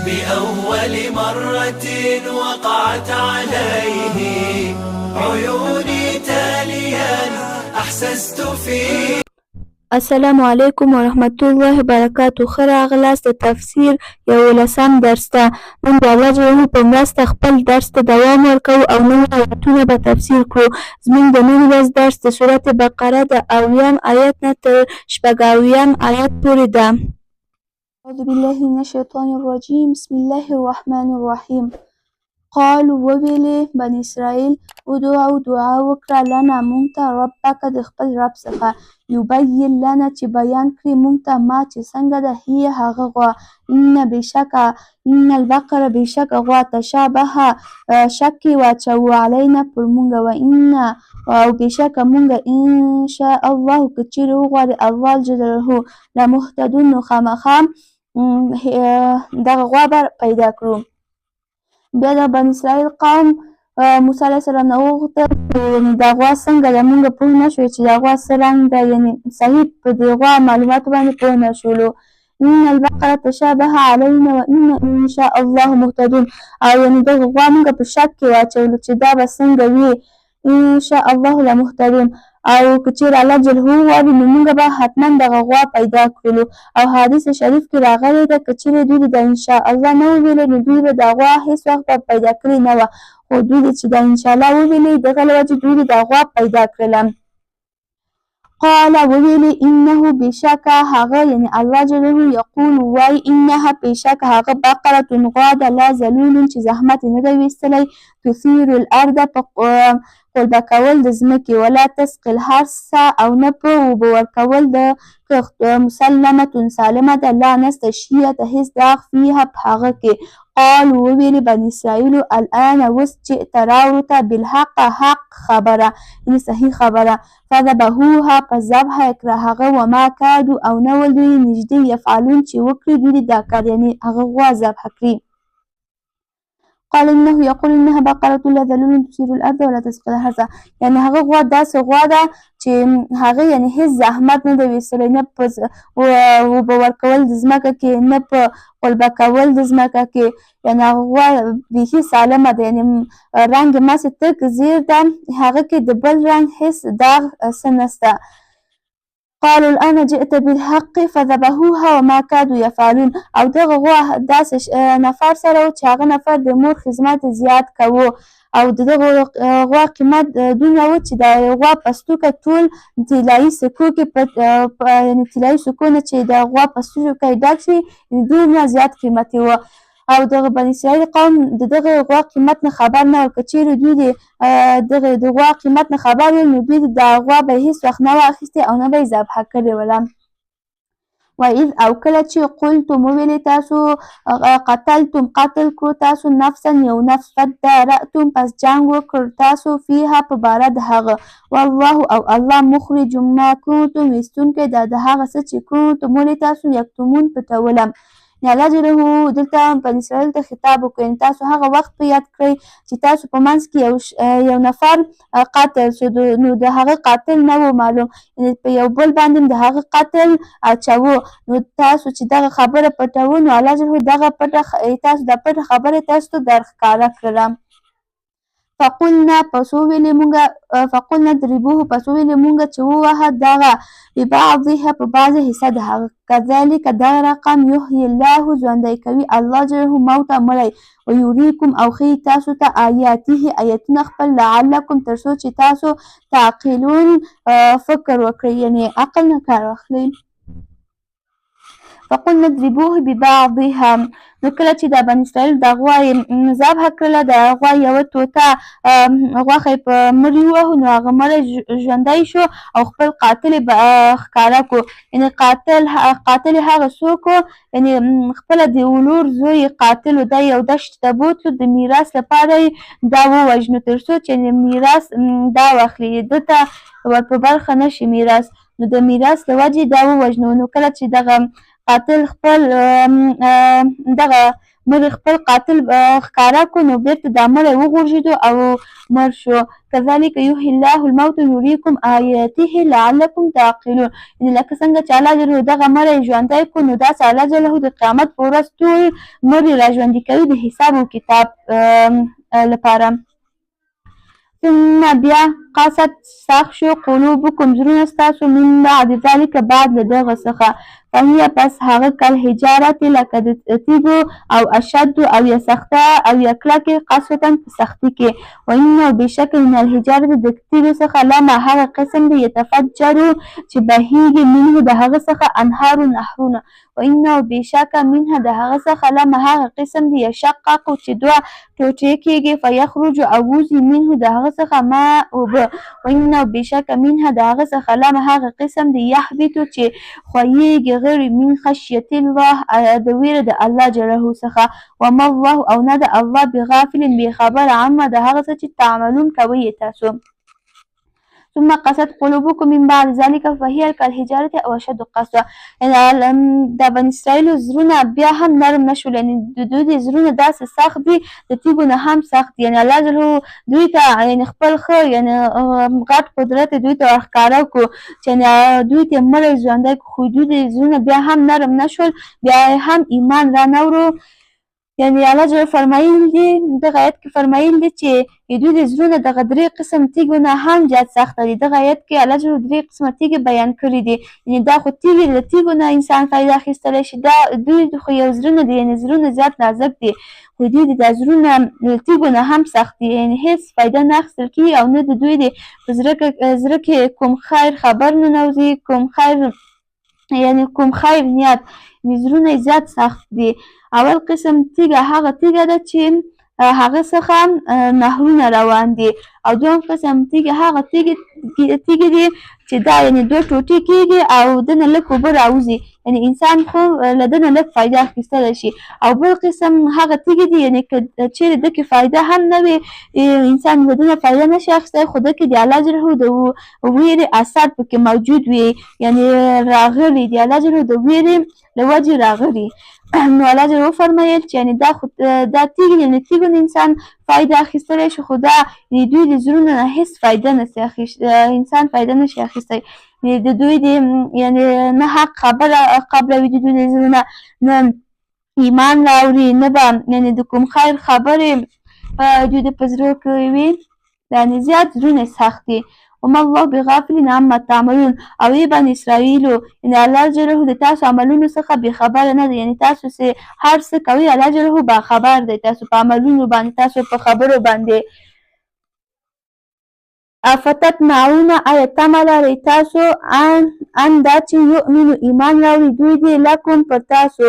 بأول مرة وقعت عليه عيوني تاليا أحسست فيه. السلام علیکم ورحمت الله وبرکاتو. ښه راغلاست د تفسیر 11 درس ته. نن د الله جل په مرسته خپل درس ته دوام ورکوو او نوي آیتونه به تفسیر کړو. زموږ د نن ورځ درس د سورت بقره د 80 آیت نه تر 80 آیت پورې ده. اعوذ بالله من الشیطان الرجیم. بسم الله الرحمن الرحیم. قالوا وویلې بني اسرائیل ادعو دعا وکړه لنا مونږ ته ربک د خپل رب څخه یبین لنا چې بیان کړي مونږ ته ما چې څنګه ده هي هغه غوا ان البقره بشک غوا تشابه شک واچوو علینا پر مونږ و ان او بشک مونږ ان شاء الله که چیرې وغواړي الله جل جلاله لمهتدون نو خامخا دغه غوا به پیدا کړو. بیا د بني اسرائیل قوم موسی علیه السلام نه وغوښتل چې دا غوا څنګه ده، موږ پوه نه شوو چې دا غوا څه رنګ ده، یعنې صحیح په دې غوا معلوماتو باندې پوه نه شولو. ان البقره تشابه علینا و ان شاء الله مهتدون، او یعنې دغه غوا موږ په شک کې واچولو چې دا به څنګه وي، ان شاء الله لمهتدون، او که چیرې الله جل وغواړي نو موږ به حتما دغه غوا پیدا کړلو. او حدیث شریف کې راغلی ده که چیرې دوی د انشاء الله نه وویلې نو دوی به دا غوا هېڅ وخت به پیدا کړې نه وه، خو دوی چې د انشاء الله وویلې دغه له وجې دوی دا غوا پیدا کړله. قال وویلې انه بشکه هغه یعنې الله جل جلاله یقول وایي انها بشکه هغه بقره غوا ده لا ذلول چې زحمت یې نه دی ویستلی تثیر الارض په قلبه کول د ځمکې ولا تسقي الحرث او نه په اوبه ورکول د کښت مسلمة سالمه ده لا نسته شیه ته هېڅ داغ فیها په هغه کې. قالوا وویلې بني اسرائیلو الآن اوس جئت راوړو ته بالحق حق خبره یعنې صحیح خبره فذبحوها په ذبح یې کړه هغه وما کادو او نه ول دوی نږدې یفعلون چې وکړي دوی دا کار یعنې هغه غوا ذبح کړي. قال انه یقول انها بقره لا ذلول تثیر الارض ولا تسقي الحرث، یعنې هغه غوا داسې غوا ده چې هغه یعنې هېڅ زحمت نه دی ویستلی، نه په اوبه ورکول د ځمکه کې نه په قلبه کول د ځمکه کې، یعنې هغه غوا بیخي سالمه ده، یعنې رنګ یې ماسې تک زیړ ده، هغه کې د بل رنګ هېڅ داغ څه نسته. قالوا الآن جئت بالحق فذبحوها وما كادوا يفعلون، او دغه غوا داسې نفر سره و چې هغه نفر د مور خدمت زیات کوو، او د دغه غوا قیمت دومره و چې د غوا پستوکه ټول طلایي سکو کې یعنې طلایي سکو نه چې د غوا پستوکه ډک شي دومره زیات قیمتي و. او دغه بني اسرائیل قوم د دغه غوا قیمت نه خبر نه و، که چیرې دوی د غوا قیمت نه خبر وي نو دوی د غوا به هېڅ وخت نه وه اخیستې او نه به یې ذبحه کړې وله. وإذ او کله چې قلتم وویلې تاسو قتلتم قتل کړو تاسو نفسا یو نفس فادارأتم پس جنګ وکړ تاسو فیها په باره د هغه والله او الله مخرج ما کنتم ویستونکی دا د هغه څه چې کنتم ولې تاسو یکتمون پټوله. الله جل جلاله دلته بني اسرائیل ته خطاب وکړي تاسو هغه وخت په یاد کړئ چې تاسو په منځ کې یو نفر قتل شو نو د هغه قاتل نه و معلوم، په یو بل باندې د هغه قتل اچوو نو تاسو چې دغه خبره پټوو نو الله جل جلاله دغه تاسو د پټه خبره تاسو ته درښکاره کړله. فقلنا ضربوه پس وویلې مونږ چې ووهه دغه ببعضها په بعضې حصه د هغه کذلک دغه رقم یحیی الله ژوندی کوي الله جل جلاله موته مړی ویریکم او ښیي تاسو ته آیاته آیتونه خپل لعلکم تر څو چې تاسو تعقلون فکر وکړئ یعنې عقل نه کار واخلئ. فقلنا ضربوه ببعضها نو کله چې د بني اسرائیل د غوا یې ذبحه کړله د غوا یوه ټوټه غوښه یې په مړي ووهو نو هغه مړی ژوندی شو او خپل قاتل یې ښکاره کړو، یعنې قاتل یې هغه څوک و یعنې خپله د ولور زوی قاتل و دی یو دشت ته بوتلو د میراث لپاره یې دا ووژنو تر څو چې میراث دا واخلي ده ته ور په برخه نه شي میراث، نو د میراث له وجې دا ووژنو. نو کله چې دغه قاتل خپل دغه مړي خپل قاتل ښکاره کړو نو بېرته دا مړی وغورځېدو او مړ شو. کذلک یحیی الله الموت یریکم آیاته لعلکم تعقلون. یعنې لکه څنګه چې الله جل دغه مړی ژوندی کړو نو داسې الله جل د قیامت په ورځ ټول مړي را ژوندي کوي د حساب او کتاب لپاره. ثم بیا قاست ساخت شو قلوبکم زړونه ستاسو من بعد ذلک بعد له دغه څخه فهي پس هغه کالحجارة لکه د تیږو او اشد او یا سخته او یا کلکې قسوة په سختي کې. وانه بېشکه من الحجارة د تیږو څخه لما هغه قسم دی یتفجرو چې بهیږي منه د هغه څخه انهار نهرونه. وانه بېشکه منها د هغه څخه لما هغه قسم دی یشقق چې دوه ټوټې کېږي فیخرج او وځي منه د هغه څخه ماء اوبه. وانه بېشکه منها د هغه څخه لما هغه قسم دی یهبطو چې خویږي غیرې من خشیت الله د ویرې د الله جلاله څخه. وما الله او نه د الله بغافل بېخبره عما د هغه څه چې تعملون کوئ تاسو. ثم قست قلوبکم من بعد ذلك فهي كالحجارة او اشد قسوة. د بني اسرائیلو زړونه بیا هم نرم نشول، یعنې د دوی د زړونه داسې سخت دي د تیږو نه هم سخت دي. یعنې الله جل دوی ته یعنې خپل ښه یعنې غټ قدرت دوی ته ورښکاره کړو چې دوی ته مړی ژوندی کړو، خو دوی د زړونه بیا هم نرم نشول، بیا هم ایمان را نه وړو. یعنې الله جل فرمایلي دي دغه آیت کې فرمایلي دي چې دوی د زړونه دغه درې قسم تیږو نه هم زیات سخته دي. دغه آیت کې الله جل درې قسمه تیږې بیان کړي دي. یعنې دا خو تیږې له تیږو نه انسان فایده اخیستلی شي، دا دوی خو یو زړونه دي، یعنې زړونه زیات نازک دي، خو دوی د دا زړونه له تیږو نه هم سخت دي، یعنې هېڅ فایده نه اخیستل کېږي او نه د دوی د په زړه کې کوم خیر خبر ننوځي، کوم خیر یعنې کوم خیر نیت، یعنې زړونه یې زیات سخت دي. اول قسم تیږه هغه تیږه ده چې هغه څخه نهرونه روان دي، او دویم قسم تیږه هغه تیږې دي چې دا یعنې دوه ټوټې کېږي او دنه لږ اوبه راوځي، یعنې انسان خو له دنه لږ فایده اخیستلی شي. او بل قسم هغه تیږې دي یعنې که چېرې دکې فایده هم نه وي، انسان له دنه فایده نشي اخیستی، خو دکې د الله جل د ویرې اثر پکې موجود وي، یعنې راغلي د الله جل د ویرې له وجې راغلي. نو الله جل وفرمایل چې یعنې دا تیږې یعنې تیږو نه انسان فایده اخیستلی شي، خو دا یعنې دوی د زړونو نه هېڅ فایده نشي انسان فایده نشي اخیستی. د دوی د یعنې نه حق خبره قبلوي، د دوی د زړونه نه ایمان راوړي، نه به یعنې د کوم خیر خبرې دوی د په زړه کې وي، یعنې زیات زړونه سخت دي. وما الله بغافل عما تعملون. او ای بني اسرائیلو یعنې الله جل د تاسو عملونو څخه بېخبره نه دی، یعنې تاسو چې هر څه کوئ الله جل باخبر دی، تاسو په عملونو باندې، تاسو په خبرو باندې. افتطمعون آیا تمه لرئ تاسو ان دا چې یؤمنو ایمان راوړي دوی دې لکم پر تاسو،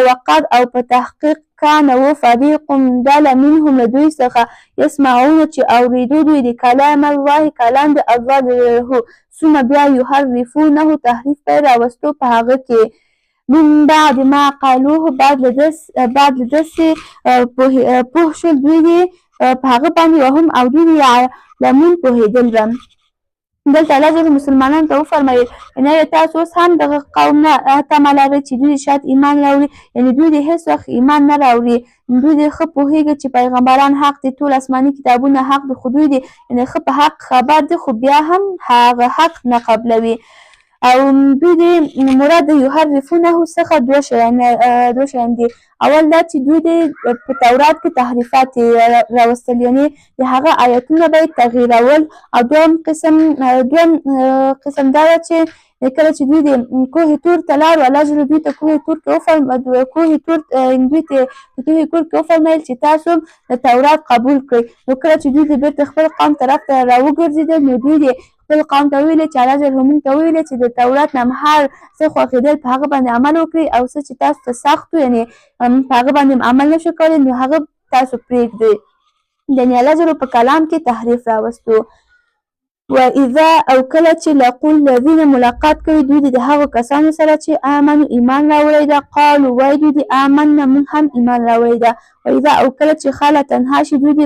وقد او په تحقیق کان و فریق ډله منهم له دوی څخه یسمعون چې اورېدو دوی د کلام الله کلام د الله جلاله ثم بیا یحرفونه تحریف پی راوستو په هغه کې من بعد ما قالوه بعد له داسې پوه شول دوی دې په هغه باندې وهم او دوی یعلمون پوهېدل به. دلته الله جل مسلمانانو ته وفرمایل یعنې تاسو اوس هم دغه قوم نه تمه لرئ چې دوی شاید ایمان راوړي، یعنې دوی د هېڅ وخت ایمان نه راوړي، دوی د ښه پوهېږي چې پیغمبران حق دي، ټول آسماني کتابونه حق دي، خو دوی د یعنې ښه په حق خبر دي، خو بیا هم هغه حق نه قبلوي. او دوی د مراد د یحرفونه څخه دوه شیان دي. اول دا چې دوی د په تورات کې تحریفات راوستل، یعنې د هغه آیتونه به یې تغییرول. او دویم قسم دا ده چې کله چې دوی د کوه تور ته لاړو الله جل دوی ته کوه تور کې وفرمایل چې تاسو د تورات قبول کړئ. نو کله چې دوی د بېرته خپل قوم طرف ته راوګرځېدل نو دوی د خپل قوم ته ویلې چې الله جل موږ ته ویلې چې د تورات نه هر څه خوښېدل په هغه باندې عمل وکړئ، او څه چې تاسو ته سخت وي یعنې په هغه باندې عمل نشو کولی نو هغه تاسو پرېږدئ. یعنې الله جل په کلام کې تحریف راوستو. واذا او کله چې لقوا الذین ملاقات کوي دوی د هغو کسانو سره چې آمنو ایمان راوړی ده قالو وایي دوی د آمنا موږ هم ایمان راوړی ده واذا او کله چې خاله تنها شي دوی د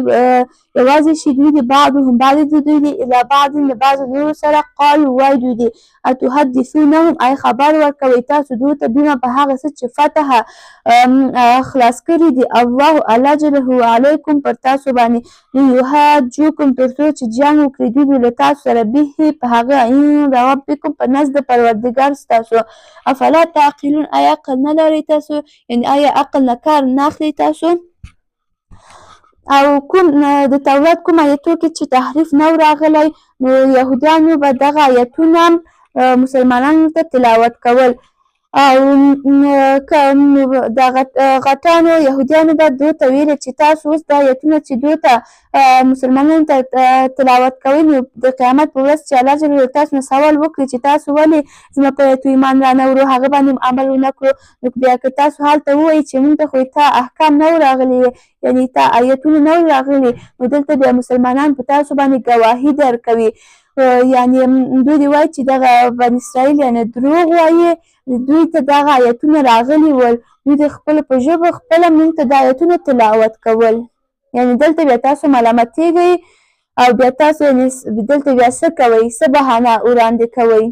یوازې شي دوی د بعضهم بعضې د دوی د الی بعض د بعضو نورو سره قالو وایي دوی د اتحدثونهم ای خبر ورکوئ تاسو دوی ته بما په هغه څه چې فتح خلاص کړي دي الله جل علیکم پر تاسو باندې لیحاجوکم تر څو چې جنګ وکړي دوی له تاسو سره به په هغه عند ربکم په نزد پروردګار ستاسو افلا تعقلون آیا عقل نه لرئ تاسو یعنې آیا عقل نه کار نه اخلئ تاسو او کوم د تورات کوم ایتو کې چې تحریف نه راغلی نو یهودیانو به دغه ایتونه مسلمانانو ته تلاوت کول او د غټانو یهودیانو به دوی ته ویل چې تاسو اوس دا ایتونه چې دوی ته مسلمانانو ته تلاوت کوئ نو د قیامت په ورځ چې الله جل تاسو نه سوال وکړي چې تاسو ولې زما په ایتو ایمان رانه وړو هغه باندې عمل ونه کړو نو بیا که تاسو هلته ووایئ چې موږ ته خو تا احکام نه راغلي یعنې تا ایتونه نه راغلي نو دلته بیا مسلمانان په تاسو باندې ګواهي درکوي یعنې دوی دې وایي چې دغه بني اسرائیل یعنې دروغ وایي دوی ته دغه ایتونه راغلي ول دوی د خپلو په ژبه خپله موږ ته دا ایتونه تلاوت کول یعنې دلته بیا تاسو ملامتېږئ او بیا تاسو دلته بیا څه کوئ څه بهانه وړاندې کوئ